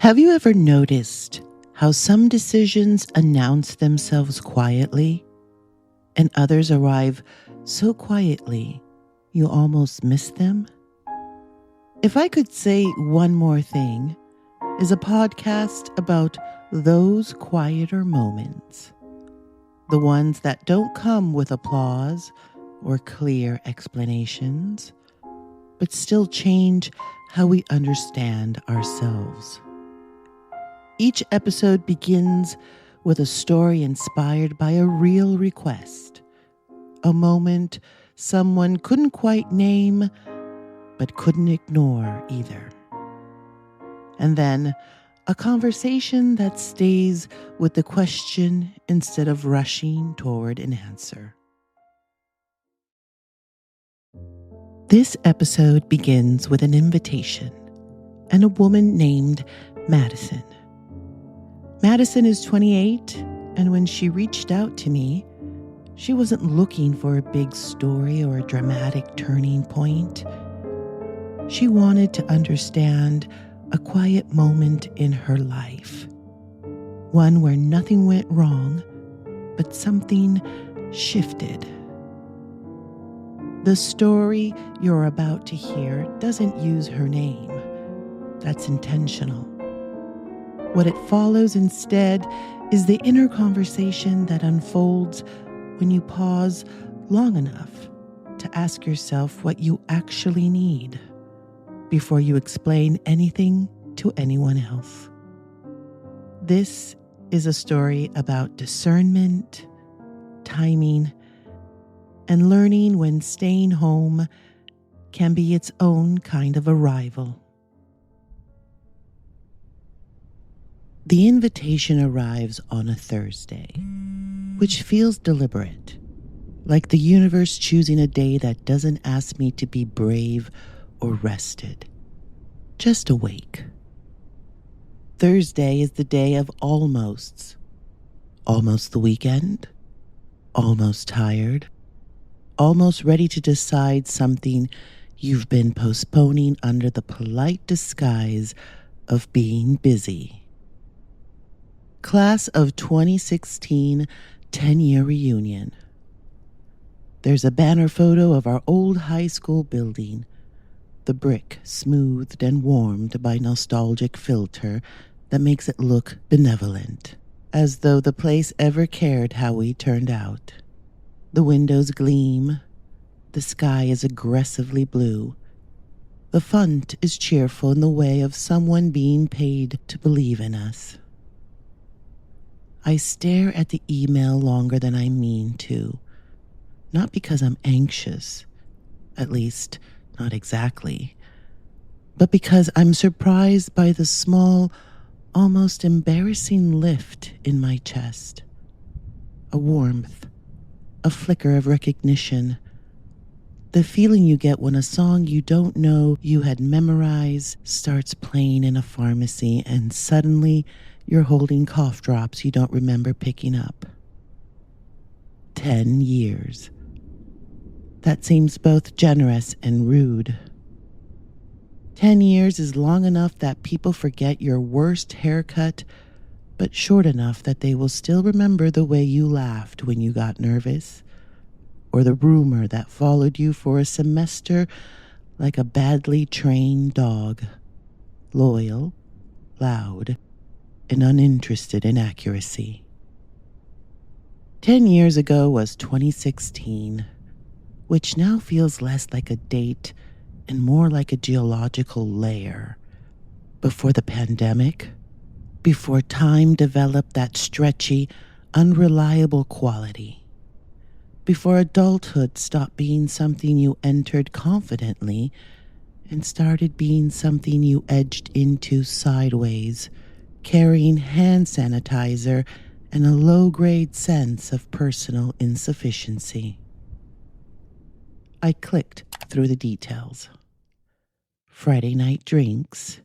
Have you ever noticed how some decisions announce themselves quietly and others arrive so quietly you almost miss them? If I Could Say One More Thing is a podcast about those quieter moments, the ones that don't come with applause or clear explanations, but still change how we understand ourselves. Each episode begins with a story inspired by a real request, a moment someone couldn't quite name, but couldn't ignore either. And then a conversation that stays with the question instead of rushing toward an answer. This episode begins with an invitation and a woman named Madison. Madison is 28, and when she reached out to me, she wasn't looking for a big story or a dramatic turning point. She wanted to understand a quiet moment in her life, one where nothing went wrong, but something shifted. The story you're about to hear doesn't use her name. That's intentional. What it follows instead is the inner conversation that unfolds when you pause long enough to ask yourself what you actually need before you explain anything to anyone else. This is a story about discernment, timing, and learning when staying home can be its own kind of arrival. The invitation arrives on a Thursday, which feels deliberate, like the universe choosing a day that doesn't ask me to be brave or rested, just awake. Thursday is the day of almosts. Almost the weekend, almost tired, almost ready to decide something you've been postponing under the polite disguise of being busy. Class of 2016 10-year reunion. There's a banner photo of our old high school building, the brick smoothed and warmed by nostalgic filter that makes it look benevolent, as though the place ever cared how we turned out. The windows gleam, the sky is aggressively blue. The font is cheerful in the way of someone being paid to believe in us. I stare at the email longer than I mean to, not because I'm anxious, at least not exactly, but because I'm surprised by the small, almost embarrassing lift in my chest. A warmth, a flicker of recognition, the feeling you get when a song you don't know you had memorized starts playing in a pharmacy and suddenly you're holding cough drops you don't remember picking up. 10 years. That seems both generous and rude. 10 years is long enough that people forget your worst haircut, but short enough that they will still remember the way you laughed when you got nervous, or the rumor that followed you for a semester like a badly trained dog, loyal, loud, and uninterested in accuracy. 10 years ago was 2016, which now feels less like a date and more like a geological layer. Before the pandemic, before time developed that stretchy, unreliable quality, before adulthood stopped being something you entered confidently and started being something you edged into sideways, carrying hand sanitizer and a low-grade sense of personal insufficiency. I clicked through the details. Friday night drinks,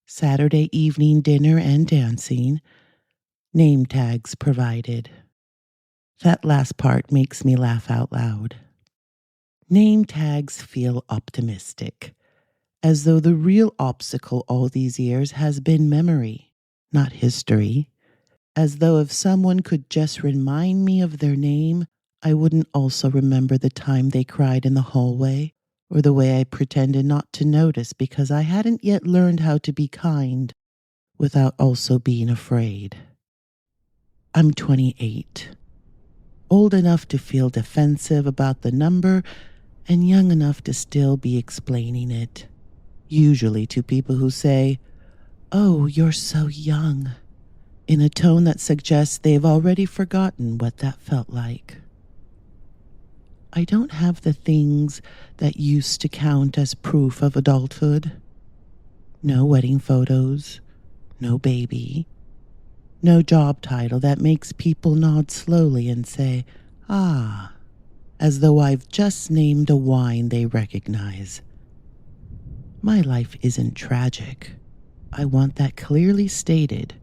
Saturday evening dinner and dancing, name tags provided. That last part makes me laugh out loud. Name tags feel optimistic, as though the real obstacle all these years has been memory, not history, as though if someone could just remind me of their name, I wouldn't also remember the time they cried in the hallway, or the way I pretended not to notice because I hadn't yet learned how to be kind without also being afraid. I'm 28, old enough to feel defensive about the number and young enough to still be explaining it, usually to people who say, "Oh, you're so young," in a tone that suggests they've already forgotten what that felt like. I don't have the things that used to count as proof of adulthood. No wedding photos, no baby, no job title that makes people nod slowly and say, "Ah," as though I've just named a wine they recognize. My life isn't tragic. I want that clearly stated,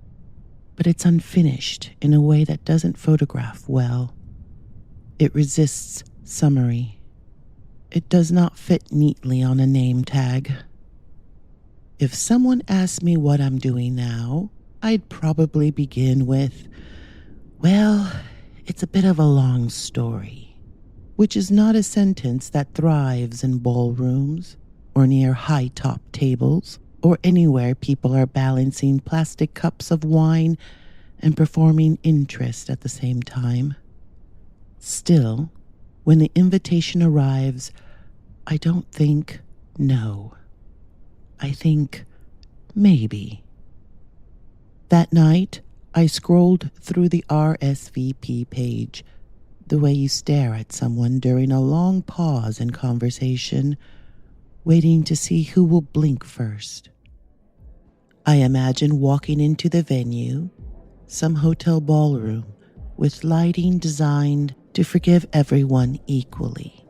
but it's unfinished in a way that doesn't photograph well. It resists summary. It does not fit neatly on a name tag. If someone asked me what I'm doing now, I'd probably begin with, "Well, it's a bit of a long story," which is not a sentence that thrives in ballrooms or near high-top tables or anywhere people are balancing plastic cups of wine and performing interest at the same time. Still, when the invitation arrives, I don't think no. I think maybe. That night, I scrolled through the RSVP page, the way you stare at someone during a long pause in conversation, waiting to see who will blink first. I imagine walking into the venue, some hotel ballroom, with lighting designed to forgive everyone equally.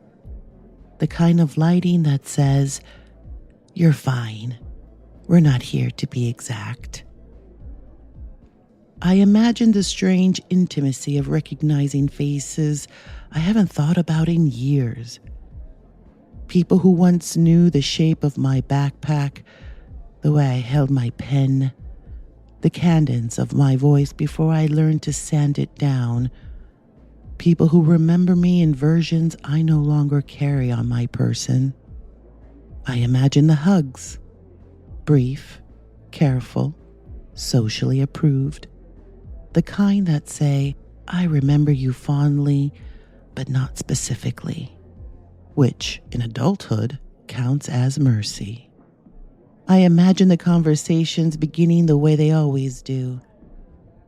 The kind of lighting that says, "You're fine. We're not here to be exact." I imagine the strange intimacy of recognizing faces I haven't thought about in years. People who once knew the shape of my backpack, the way I held my pen, the cadence of my voice before I learned to sand it down. People who remember me in versions I no longer carry on my person. I imagine the hugs, brief, careful, socially approved. The kind that say, "I remember you fondly, but not specifically," which, in adulthood, counts as mercy. I imagine the conversations beginning the way they always do.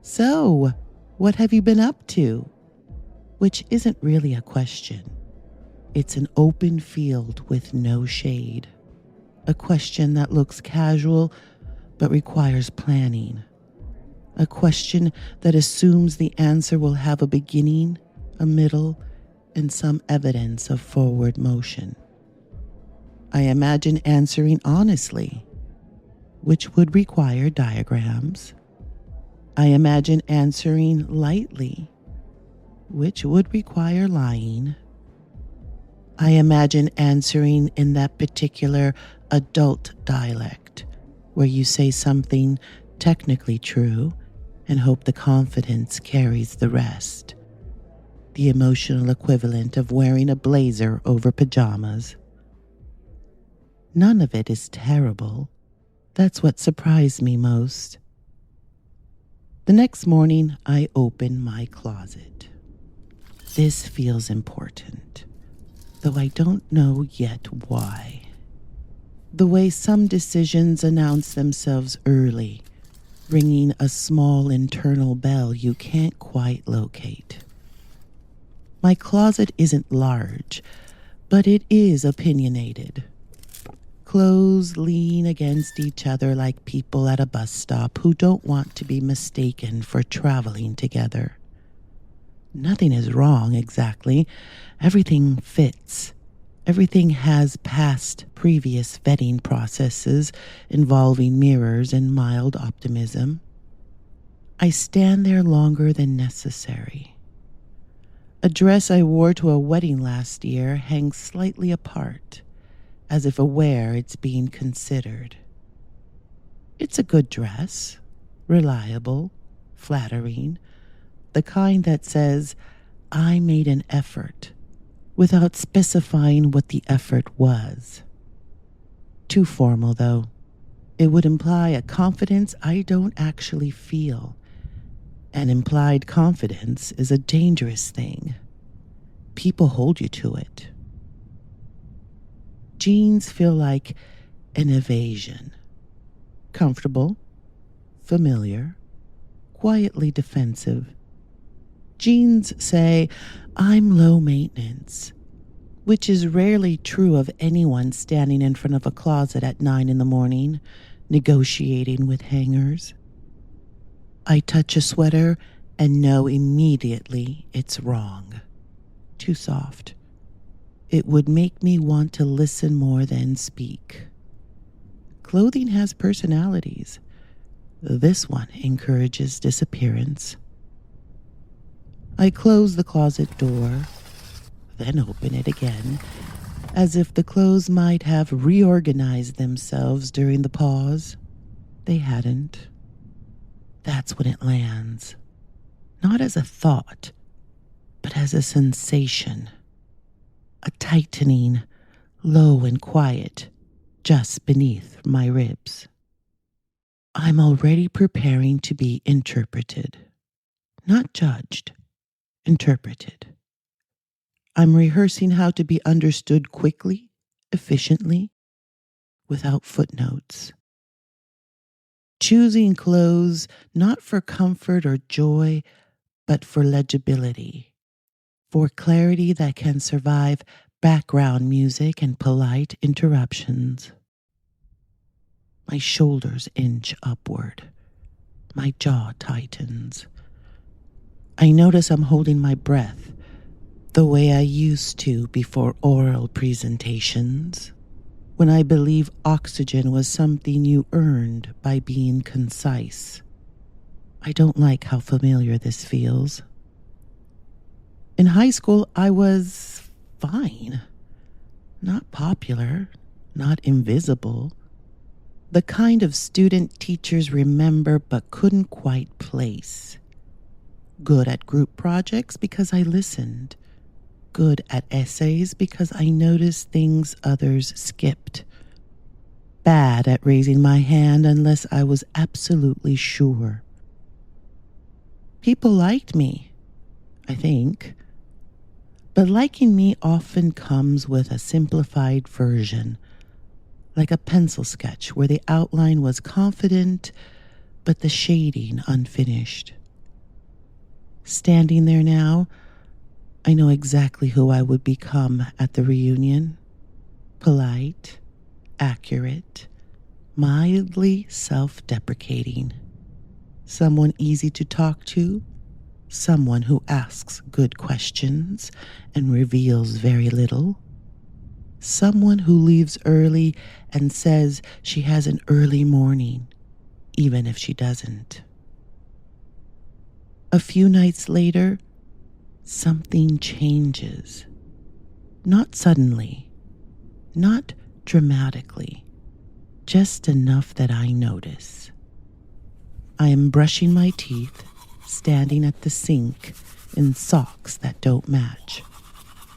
"So, what have you been up to?" Which isn't really a question. It's an open field with no shade. A question that looks casual, but requires planning. A question that assumes the answer will have a beginning, a middle, and some evidence of forward motion. I imagine answering honestly, which would require diagrams. I imagine answering lightly, which would require lying. I imagine answering in that particular adult dialect, where you say something technically true and hope the confidence carries the rest. The emotional equivalent of wearing a blazer over pajamas. None of it is terrible. That's what surprised me most. The next morning, I open my closet. This feels important, though I don't know yet why. The way some decisions announce themselves early, ringing a small internal bell you can't quite locate. My closet isn't large, but it is opinionated. Clothes lean against each other like people at a bus stop who don't want to be mistaken for traveling together. Nothing is wrong exactly. Everything fits. Everything has passed previous vetting processes involving mirrors and mild optimism. I stand there longer than necessary. A dress I wore to a wedding last year hangs slightly apart, as if aware it's being considered. It's a good dress, reliable, flattering, the kind that says, I made an effort, without specifying what the effort was. Too formal, though. It would imply a confidence I don't actually feel. And implied confidence is a dangerous thing. People hold you to it. Jeans feel like an evasion. Comfortable, familiar, quietly defensive. Jeans say, I'm low maintenance, which is rarely true of anyone standing in front of a closet at 9 a.m, negotiating with hangers. I touch a sweater and know immediately it's wrong. Too soft. It would make me want to listen more than speak. Clothing has personalities. This one encourages disappearance. I close the closet door, then open it again, as if the clothes might have reorganized themselves during the pause. They hadn't. That's when it lands. Not as a thought, but as a sensation. A tightening, low and quiet, just beneath my ribs. I'm already preparing to be interpreted. Not judged, interpreted. I'm rehearsing how to be understood quickly, efficiently, without footnotes. Choosing clothes not for comfort or joy, but for legibility, for clarity that can survive background music and polite interruptions. My shoulders inch upward. My jaw tightens. I notice I'm holding my breath the way I used to before oral presentations, when I believe oxygen was something you earned by being concise. I don't like how familiar this feels. In high school, I was fine. Not popular, not invisible. The kind of student teachers remember but couldn't quite place. Good at group projects because I listened. Good at essays because I noticed things others skipped. Bad at raising my hand unless I was absolutely sure. People liked me, I think. But liking me often comes with a simplified version, like a pencil sketch where the outline was confident, but the shading unfinished. Standing there now, I know exactly who I would become at the reunion. Polite, accurate, mildly self-deprecating. Someone easy to talk to, someone who asks good questions and reveals very little. Someone who leaves early and says she has an early morning, even if she doesn't. A few nights later, something changes. Not suddenly, not dramatically, just enough that I notice. I am brushing my teeth, standing at the sink in socks that don't match,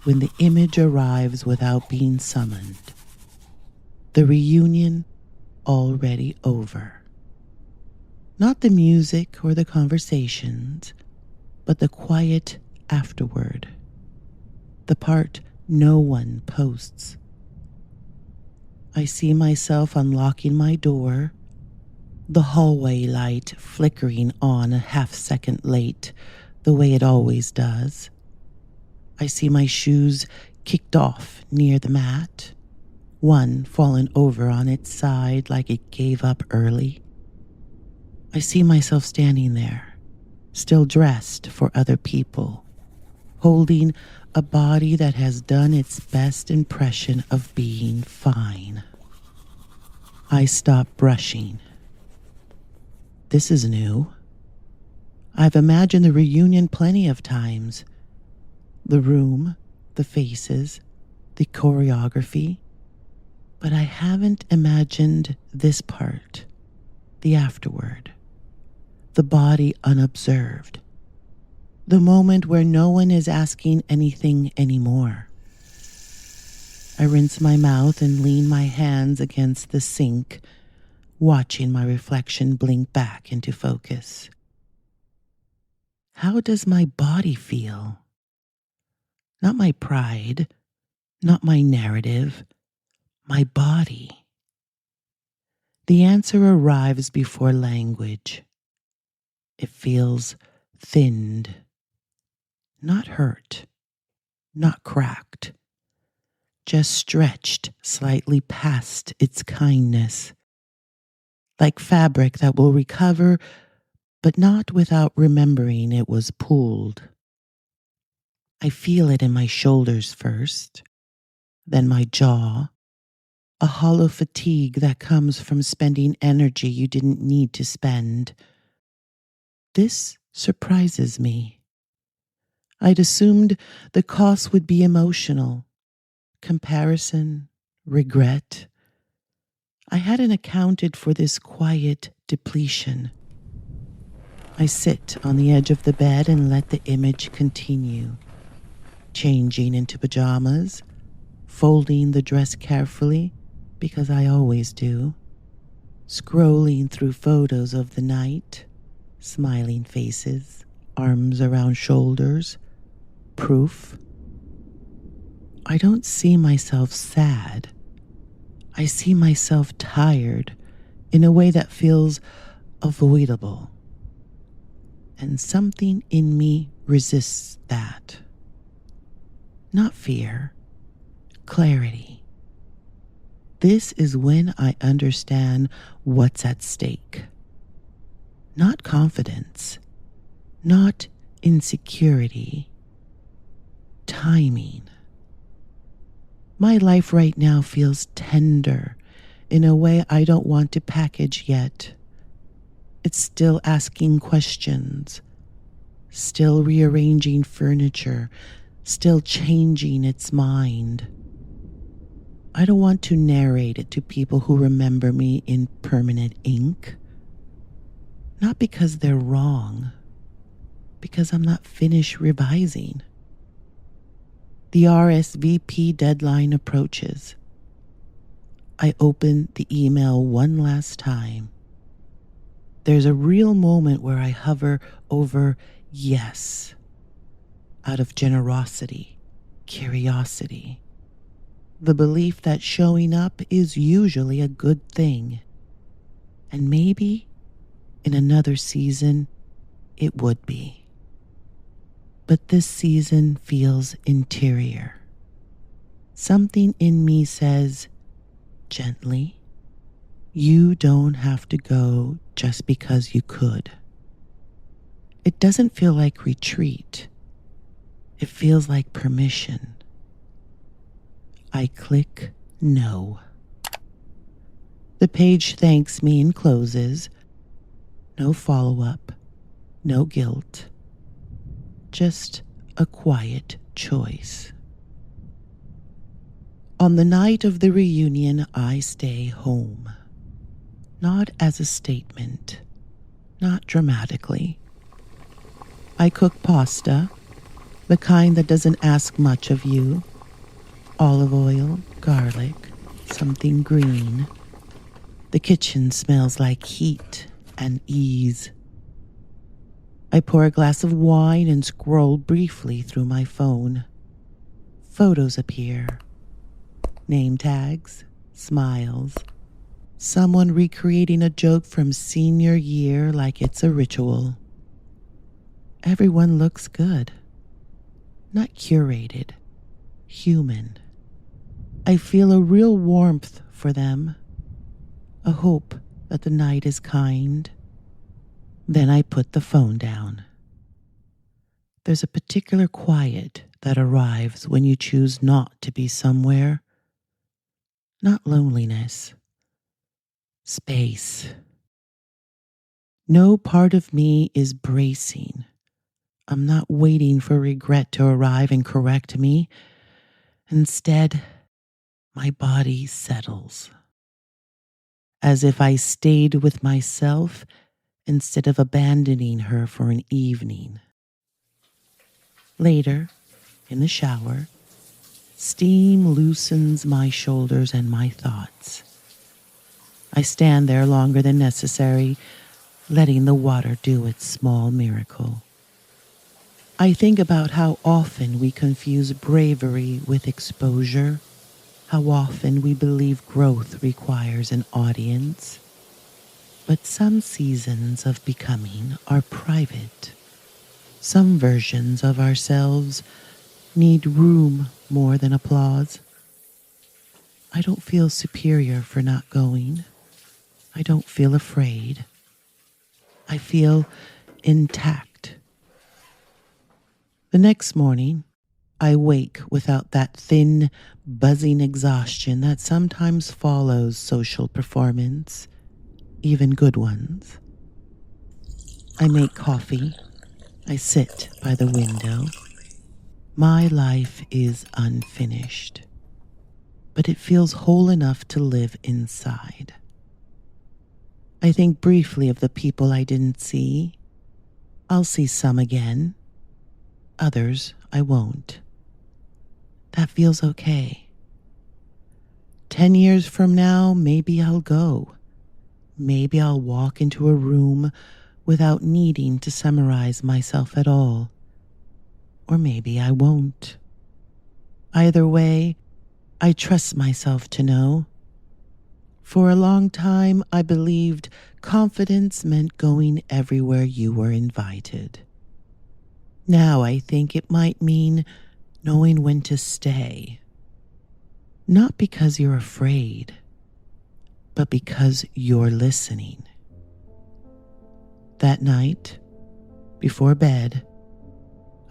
when the image arrives without being summoned. The reunion already over. Not the music or the conversations, but the quiet afterward. The part no one posts. I see myself unlocking my door, the hallway light flickering on a half-second late, the way it always does. I see my shoes kicked off near the mat, one fallen over on its side like it gave up early. I see myself standing there, still dressed for other people, holding a body that has done its best impression of being fine. I stop brushing. This is new. I've imagined the reunion plenty of times. The room, the faces, the choreography. But I haven't imagined this part, the afterward, the body unobserved, the moment where no one is asking anything anymore. I rinse my mouth and lean my hands against the sink, watching my reflection blink back into focus. How does my body feel? Not my pride, not my narrative, my body. The answer arrives before language. It feels thinned, not hurt, not cracked, just stretched slightly past its kindness, like fabric that will recover, but not without remembering it was pulled. I feel it in my shoulders first, then my jaw, a hollow fatigue that comes from spending energy you didn't need to spend. This surprises me. I'd assumed the cost would be emotional, comparison, regret. I hadn't accounted for this quiet depletion. I sit on the edge of the bed and let the image continue, changing into pajamas, folding the dress carefully, because I always do, scrolling through photos of the night, smiling faces, arms around shoulders, proof. I don't see myself sad. I see myself tired in a way that feels avoidable. And something in me resists that. Not fear, clarity. This is when I understand what's at stake. Not confidence, not insecurity, timing. My life right now feels tender in a way I don't want to package yet. It's still asking questions, still rearranging furniture, still changing its mind. I don't want to narrate it to people who remember me in permanent ink. Not because they're wrong, because I'm not finished revising. The RSVP deadline approaches. I open the email one last time. There's a real moment where I hover over yes, out of generosity, curiosity, the belief that showing up is usually a good thing. And maybe in another season, it would be. But this season feels interior. Something in me says, gently, you don't have to go just because you could. It doesn't feel like retreat. It feels like permission. I click no. The page thanks me and closes. No follow-up, no guilt. Just a quiet choice. On the night of the reunion, I stay home. Not as a statement, not dramatically. I cook pasta, the kind that doesn't ask much of you. Olive oil, garlic, something green. The kitchen smells like heat and ease. I pour a glass of wine and scroll briefly through my phone. Photos appear. Name tags, smiles. Someone recreating a joke from senior year like it's a ritual. Everyone looks good. Not curated. Human. I feel a real warmth for them. A hope that the night is kind. Then I put the phone down. There's a particular quiet that arrives when you choose not to be somewhere. Not loneliness. Space. No part of me is bracing. I'm not waiting for regret to arrive and correct me. Instead, my body settles, as if I stayed with myself instead of abandoning her for an evening. Later, in the shower, steam loosens my shoulders and my thoughts. I stand there longer than necessary, letting the water do its small miracle. I think about how often we confuse bravery with exposure, how often we believe growth requires an audience. But some seasons of becoming are private. Some versions of ourselves need room more than applause. I don't feel superior for not going. I don't feel afraid. I feel intact. The next morning, I wake without that thin, buzzing exhaustion that sometimes follows social performance, even good ones. I make coffee. I sit by the window. My life is unfinished, but it feels whole enough to live inside. I think briefly of the people I didn't see. I'll see some again. Others I won't. That feels okay. 10 years from now, maybe I'll go. Maybe I'll walk into a room without needing to summarize myself at all. Or maybe I won't. Either way, I trust myself to know. For a long time, I believed confidence meant going everywhere you were invited. Now I think it might mean knowing when to stay. Not because you're afraid, but because you're listening. That night, before bed,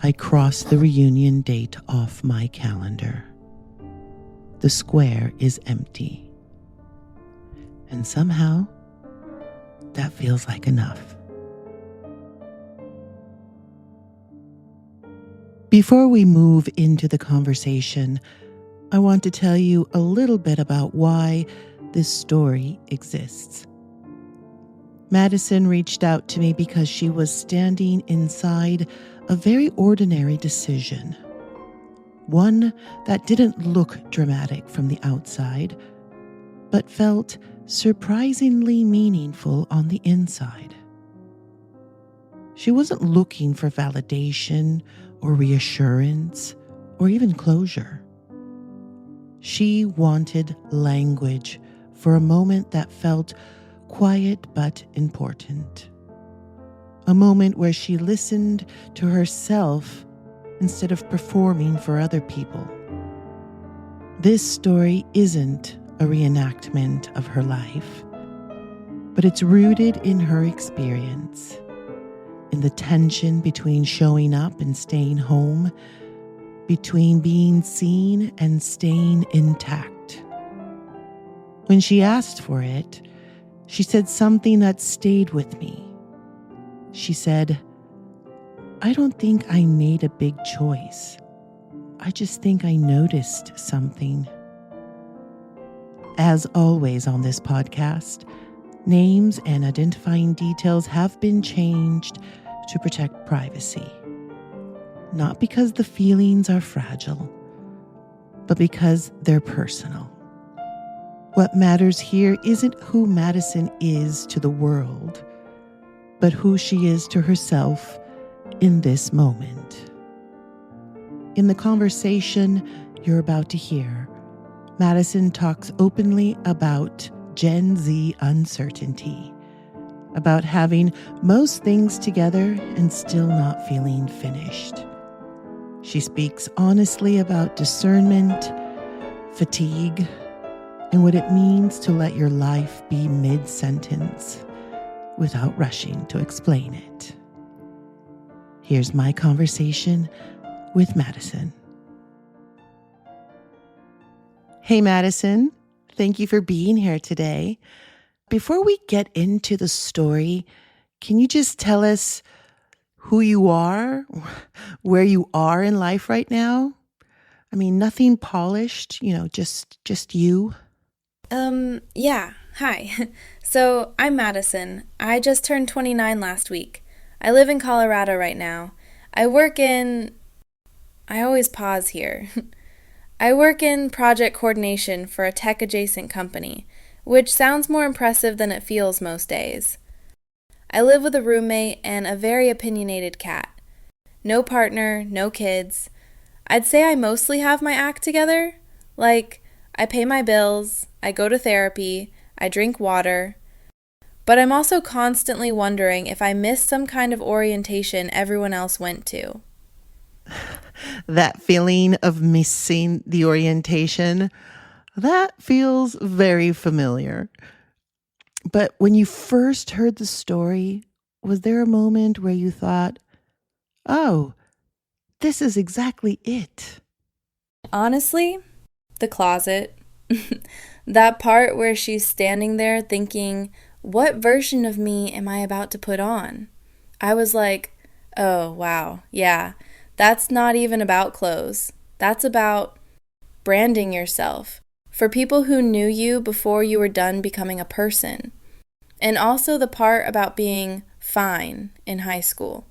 I crossed the reunion date off my calendar. The square is empty. And somehow, that feels like enough. Before we move into the conversation, I want to tell you a little bit about why this story exists. Madison reached out to me because she was standing inside a very ordinary decision. One that didn't look dramatic from the outside, but felt surprisingly meaningful on the inside. She wasn't looking for validation or reassurance or even closure. She wanted language for a moment that felt quiet but important. A moment where she listened to herself instead of performing for other people. This story isn't a reenactment of her life, but it's rooted in her experience, in the tension between showing up and staying home, between being seen and staying intact. When she asked for it, she said something that stayed with me. She said, "I don't think I made a big choice. I just think I noticed something." As always on this podcast, names and identifying details have been changed to protect privacy. Not because the feelings are fragile, but because they're personal. What matters here isn't who Madison is to the world, but who she is to herself in this moment. In the conversation you're about to hear, Madison talks openly about Gen Z uncertainty, about having most things together and still not feeling finished. She speaks honestly about discernment, fatigue, and what it means to let your life be mid-sentence without rushing to explain it. Here's my conversation with Madison. Hey, Madison. Thank you for being here today. Before we get into the story, can you just tell us who you are, where you are in life right now? I mean, nothing polished, just you. Yeah. Hi. So, I'm Madison. I just turned 29 last week. I live in Colorado right now. I work in. I always pause here. I work in project coordination for a tech adjacent company, which sounds more impressive than it feels most days. I live with a roommate and a very opinionated cat. No partner, no kids. I'd say I mostly have my act together. Like, I pay my bills, I go to therapy, I drink water. But I'm also constantly wondering if I missed some kind of orientation everyone else went to. That feeling of missing the orientation, that feels very familiar. But when you first heard the story, was there a moment where you thought, oh, this is exactly it? Honestly, the closet. That part where she's standing there thinking, what version of me am I about to put on? I was like, oh, wow, yeah, that's not even about clothes. That's about branding yourself for people who knew you before you were done becoming a person. And also the part about being fine in high school.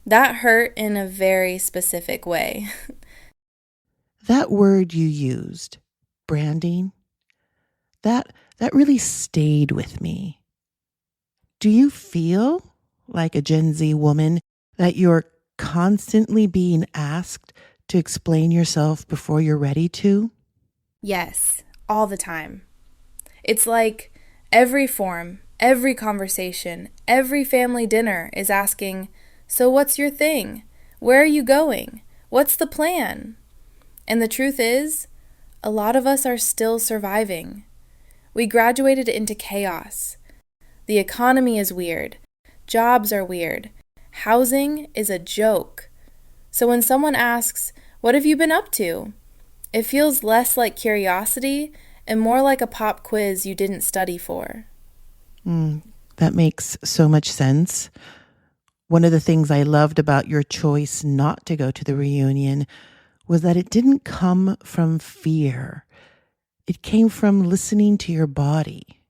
That hurt in a very specific way. That word you used, branding, that that really stayed with me. Do you feel like a Gen Z woman that you're constantly being asked to explain yourself before you're ready to? Yes, all the time. It's like every forum, every conversation, every family dinner is asking, so what's your thing? Where are you going? What's the plan? And the truth is, a lot of us are still surviving. We graduated into chaos. The economy is weird. Jobs are weird. Housing is a joke. So when someone asks, what have you been up to? It feels less like curiosity and more like a pop quiz you didn't study for. That makes so much sense. One of the things I loved about your choice not to go to the reunion was that it didn't come from fear. It came from listening to your body.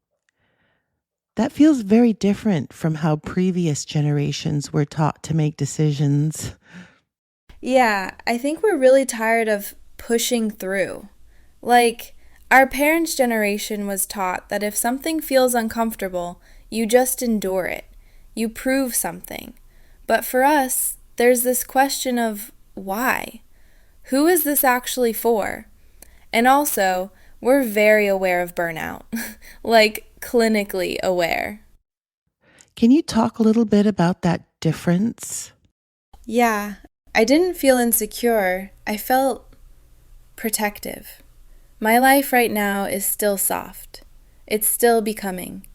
That feels very different from how previous generations were taught to make decisions. Yeah, I think we're really tired of pushing through. Like, our parents' generation was taught that if something feels uncomfortable, you just endure it. You prove something. But for us, there's this question of why? Who is this actually for? And also, we're very aware of burnout, like clinically aware. Can you talk a little bit about that difference? Yeah, I didn't feel insecure. I felt protective. My life right now is still soft. It's still becoming.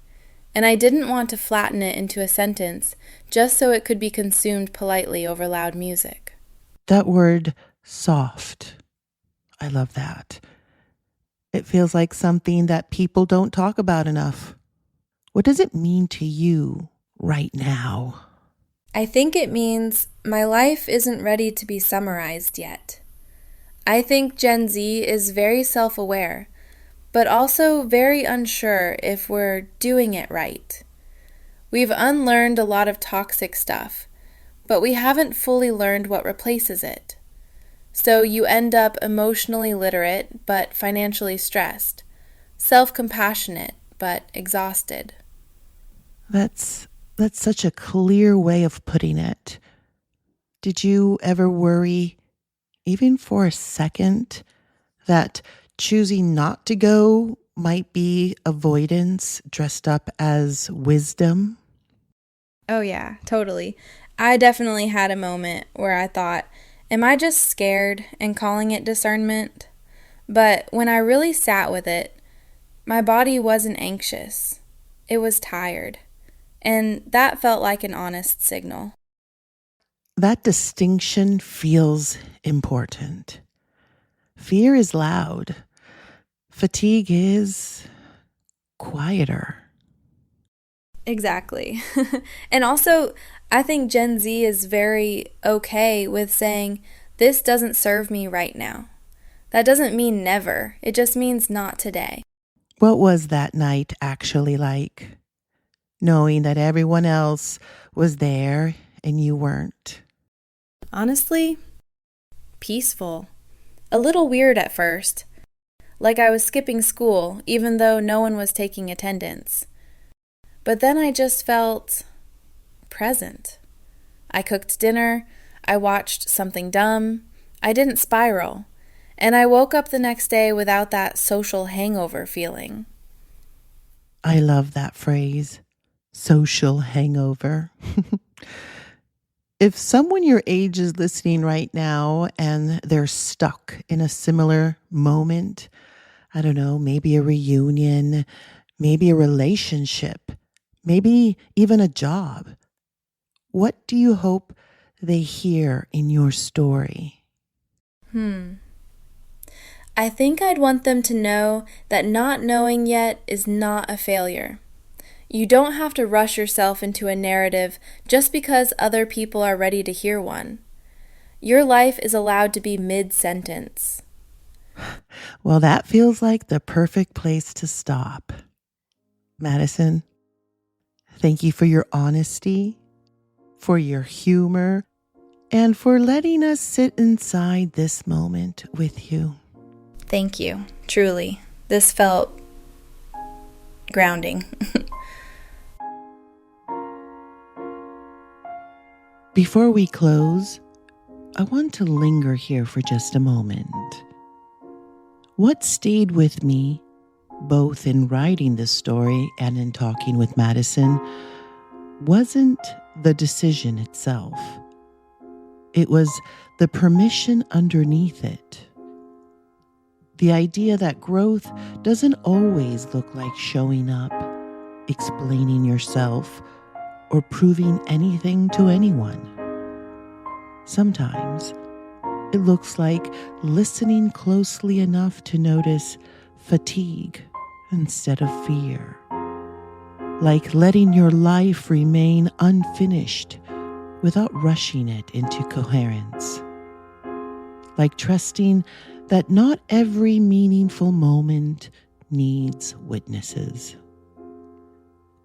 And I didn't want to flatten it into a sentence just so it could be consumed politely over loud music. That word, soft. I love that. It feels like something that people don't talk about enough. What does it mean to you right now? I think it means my life isn't ready to be summarized yet. I think Gen Z is very self aware, but also very unsure if we're doing it right. We've unlearned a lot of toxic stuff, but we haven't fully learned what replaces it. So you end up emotionally literate but financially stressed, self-compassionate but exhausted. That's that's such a clear way of putting it. Did you ever worry, even for a second, that choosing not to go might be avoidance dressed up as wisdom? Oh, yeah, totally. I definitely had a moment where I thought, am I just scared and calling it discernment? But when I really sat with it, my body wasn't anxious. It was tired. And that felt like an honest signal. That distinction feels important. Fear is loud. Fatigue is quieter. Exactly. And also, I think Gen Z is very okay with saying, this doesn't serve me right now. That doesn't mean never. It just means not today. What was that night actually like? Knowing that everyone else was there and you weren't. Honestly, peaceful. A little weird at first. Like I was skipping school, even though no one was taking attendance. But then I just felt present. I cooked dinner, I watched something dumb, I didn't spiral, and I woke up the next day without that social hangover feeling. I love that phrase, social hangover. If someone your age is listening right now and they're stuck in a similar moment, I don't know, maybe a reunion, maybe a relationship, maybe even a job, what do you hope they hear in your story? I think I'd want them to know that not knowing yet is not a failure. You don't have to rush yourself into a narrative just because other people are ready to hear one. Your life is allowed to be mid-sentence. Well, that feels like the perfect place to stop. Madison, thank you for your honesty, for your humor, and for letting us sit inside this moment with you. Thank you, truly. This felt grounding. Before we close, I want to linger here for just a moment. What stayed with me, both in writing this story and in talking with Madison, wasn't the decision itself. It was the permission underneath it. The idea that growth doesn't always look like showing up, explaining yourself, or proving anything to anyone. Sometimes it looks like listening closely enough to notice fatigue instead of fear. Like letting your life remain unfinished without rushing it into coherence. Like trusting that not every meaningful moment needs witnesses.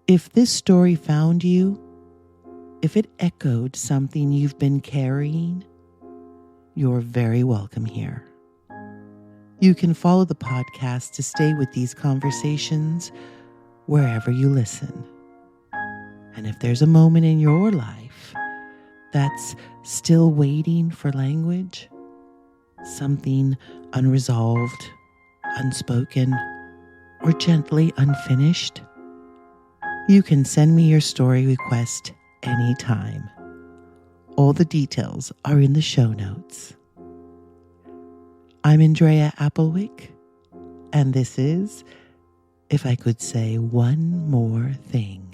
If this story found you, if it echoed something you've been carrying, you're very welcome here. You can follow the podcast to stay with these conversations wherever you listen. And if there's a moment in your life that's still waiting for language, something unresolved, unspoken, or gently unfinished, you can send me your story request anytime. All the details are in the show notes. I'm Andrea Applewick, and this is If I Could Say One More Thing.